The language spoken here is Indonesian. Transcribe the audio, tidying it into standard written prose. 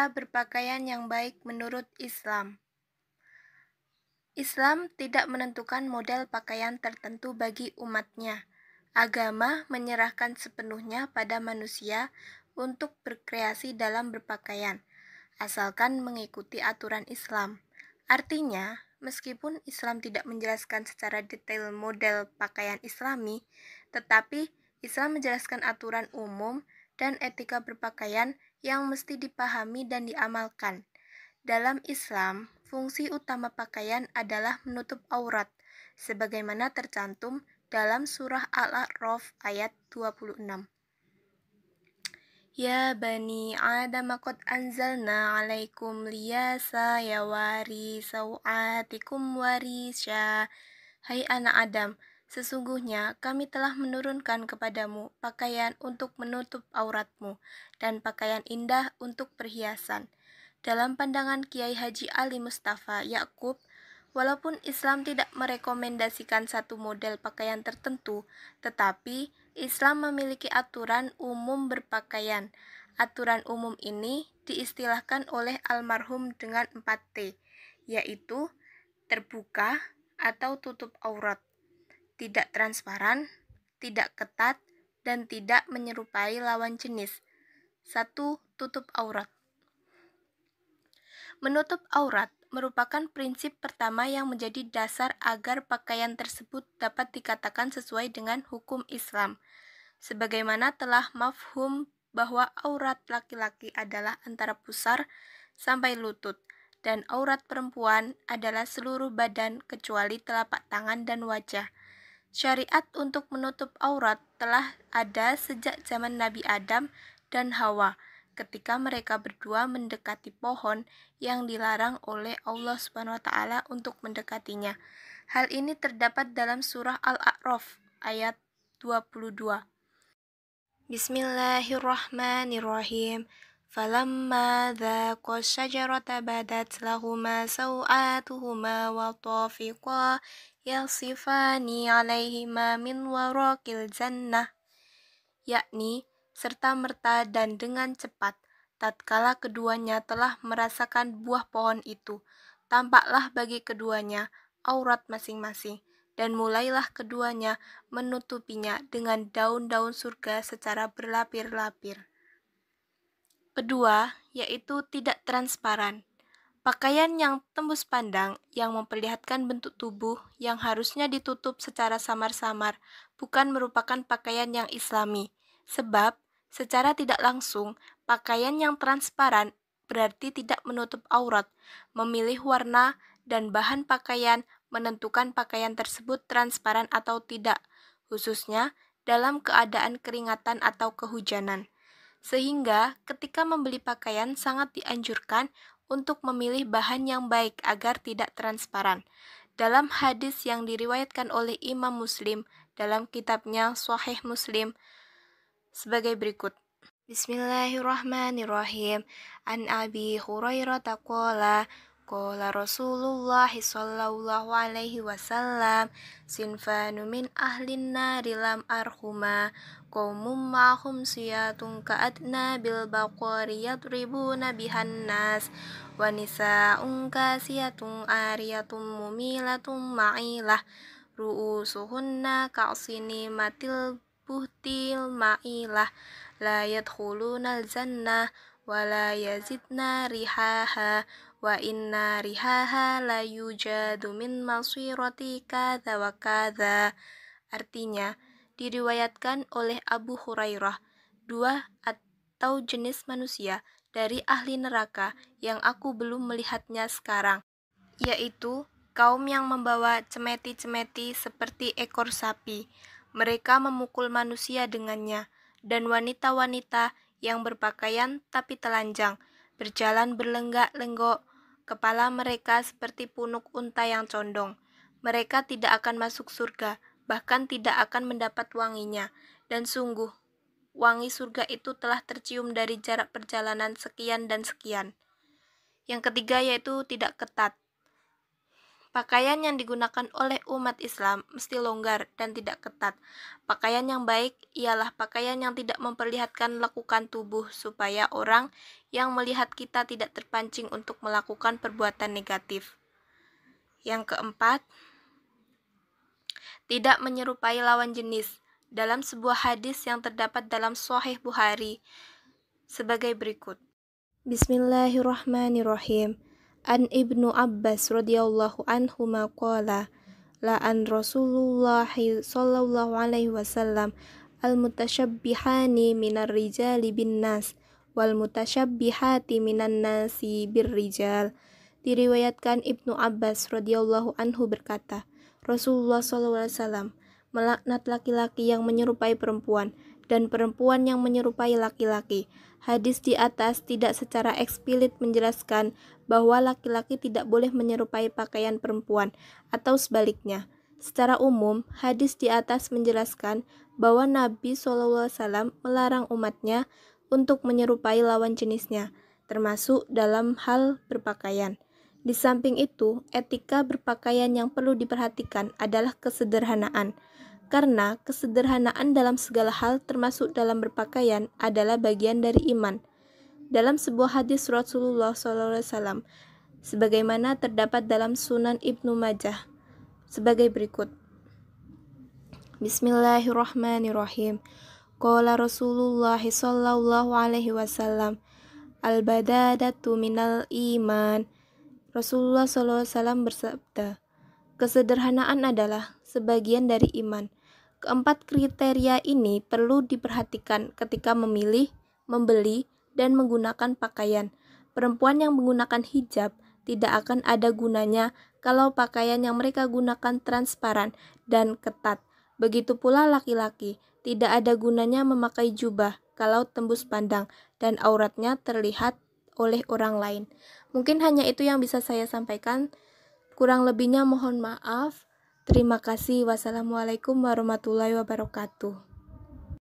Cara berpakaian yang baik menurut Islam. Islam tidak menentukan model pakaian tertentu bagi umatnya. Agama menyerahkan sepenuhnya pada manusia untuk berkreasi dalam berpakaian, asalkan mengikuti aturan Islam. Artinya, meskipun Islam tidak menjelaskan secara detail model pakaian Islami, tetapi Islam menjelaskan aturan umum dan etika berpakaian yang mesti dipahami dan diamalkan. Dalam Islam, fungsi utama pakaian adalah menutup aurat, sebagaimana tercantum dalam surah Al-A'raf ayat 26. Ya bani Adam qad anzalna alaikum liyasa yawari sawatikum warisya. Hai anak Adam, sesungguhnya kami telah menurunkan kepadamu pakaian untuk menutup auratmu dan pakaian indah untuk perhiasan. Dalam pandangan Kiai Haji Ali Mustafa Yakub, walaupun Islam tidak merekomendasikan satu model pakaian tertentu, tetapi Islam memiliki aturan umum berpakaian. Aturan umum ini diistilahkan oleh almarhum dengan 4T, yaitu terbuka atau tutup aurat, tidak transparan, tidak ketat, dan tidak menyerupai lawan jenis. 1. Tutup aurat. Menutup aurat merupakan prinsip pertama yang menjadi dasar agar pakaian tersebut dapat dikatakan sesuai dengan hukum Islam. Sebagaimana telah mafhum bahwa aurat laki-laki adalah antara pusar sampai lutut, dan aurat perempuan adalah seluruh badan kecuali telapak tangan dan wajah. Syariat untuk menutup aurat telah ada sejak zaman Nabi Adam dan Hawa, ketika mereka berdua mendekati pohon yang dilarang oleh Allah Subhanahu wa Ta'ala untuk mendekatinya. Hal ini terdapat dalam surah Al-A'raf ayat 22. Bismillahirrahmanirrahim. Falamma dhaqa syajarata badat lahuma sawatuhuma wa tafiqa yasifani alaihima min waraqil jannah, yakni serta-merta dan dengan cepat, tatkala keduanya telah merasakan buah pohon itu, tampaklah bagi keduanya aurat masing-masing, dan mulailah keduanya menutupinya dengan daun-daun surga secara berlapir-lapir. Kedua, yaitu tidak transparan. Pakaian yang tembus pandang, yang memperlihatkan bentuk tubuh yang harusnya ditutup secara samar-samar, bukan merupakan pakaian yang islami. Sebab, secara tidak langsung, pakaian yang transparan berarti tidak menutup aurat. Memilih warna dan bahan pakaian menentukan pakaian tersebut transparan atau tidak, khususnya dalam keadaan keringatan atau kehujanan. Sehingga ketika membeli pakaian sangat dianjurkan untuk memilih bahan yang baik agar tidak transparan. Dalam hadis yang diriwayatkan oleh Imam Muslim dalam kitabnya Sahih Muslim sebagai berikut. Bismillahirrahmanirrahim. An Abi Hurairah qala qala Rasulullah sallallahu alaihi wasallam sinfanu min ahlin nari lam arhuma qaumum ma'hum siyatun ka'adna bil baqari yadribuna bihan nas wa nisa'un kasiyatun ariyatun mumilatun ma'ilah ru'usuhunna ka'sini matil buhtil ma'ilah la yadkhulunal jannah wa la yazidna rihaha wa inna rihaha la yujadu min masirati kadza wa kadza. Artinya, diriwayatkan oleh Abu Hurairah, dua atau jenis manusia dari ahli neraka yang aku belum melihatnya sekarang, yaitu kaum yang membawa cemeti-cemeti seperti ekor sapi. Mereka memukul manusia dengannya, dan wanita-wanita yang berpakaian tapi telanjang, berjalan berlenggak-lenggok, kepala mereka seperti punuk unta yang condong. Mereka tidak akan masuk surga, bahkan tidak akan mendapat wanginya, dan sungguh, wangi surga itu telah tercium dari jarak perjalanan sekian dan sekian. Yang ketiga yaitu tidak ketat. Pakaian yang digunakan oleh umat Islam mesti longgar dan tidak ketat. Pakaian yang baik ialah pakaian yang tidak memperlihatkan lekukan tubuh supaya orang yang melihat kita tidak terpancing untuk melakukan perbuatan negatif. Yang keempat, tidak menyerupai lawan jenis. Dalam sebuah hadis yang terdapat dalam Sahih Bukhari sebagai berikut. Bismillahirrahmanirrahim. An Ibnu Abbas radhiyallahu anhu qala la'an Rasulullah sallallahu alaihi wasallam al-mutasyabbihani minar rijali bin nas wal mutasyabbihati minan nasi bir rijal. Diriwayatkan Ibnu Abbas radhiyallahu anhu berkata, Rasulullah sallallahu alaihi wasallam melaknat laki-laki yang menyerupai perempuan dan perempuan yang menyerupai laki-laki. Hadis di atas tidak secara eksplisit menjelaskan bahwa laki-laki tidak boleh menyerupai pakaian perempuan atau sebaliknya. Secara umum, hadis di atas menjelaskan bahwa Nabi SAW melarang umatnya untuk menyerupai lawan jenisnya, termasuk dalam hal berpakaian. Di samping itu, etika berpakaian yang perlu diperhatikan adalah kesederhanaan. Karena kesederhanaan dalam segala hal termasuk dalam berpakaian adalah bagian dari iman. Dalam sebuah hadis Rasulullah SAW, sebagaimana terdapat dalam Sunan Ibnu Majah, sebagai berikut. Bismillahirrahmanirrahim. Qala Rasulullah sallallahu alaihi wasallam, al-badadatu minal iman. Rasulullah SAW bersabda, kesederhanaan adalah sebagian dari iman. Keempat kriteria ini perlu diperhatikan ketika memilih, membeli, dan menggunakan pakaian. Perempuan yang menggunakan hijab tidak akan ada gunanya kalau pakaian yang mereka gunakan transparan dan ketat. Begitu pula laki-laki, tidak ada gunanya memakai jubah kalau tembus pandang dan auratnya terlihat oleh orang lain. Mungkin hanya itu yang bisa saya sampaikan. Kurang lebihnya mohon maaf. Terima kasih. Wassalamualaikum warahmatullahi wabarakatuh.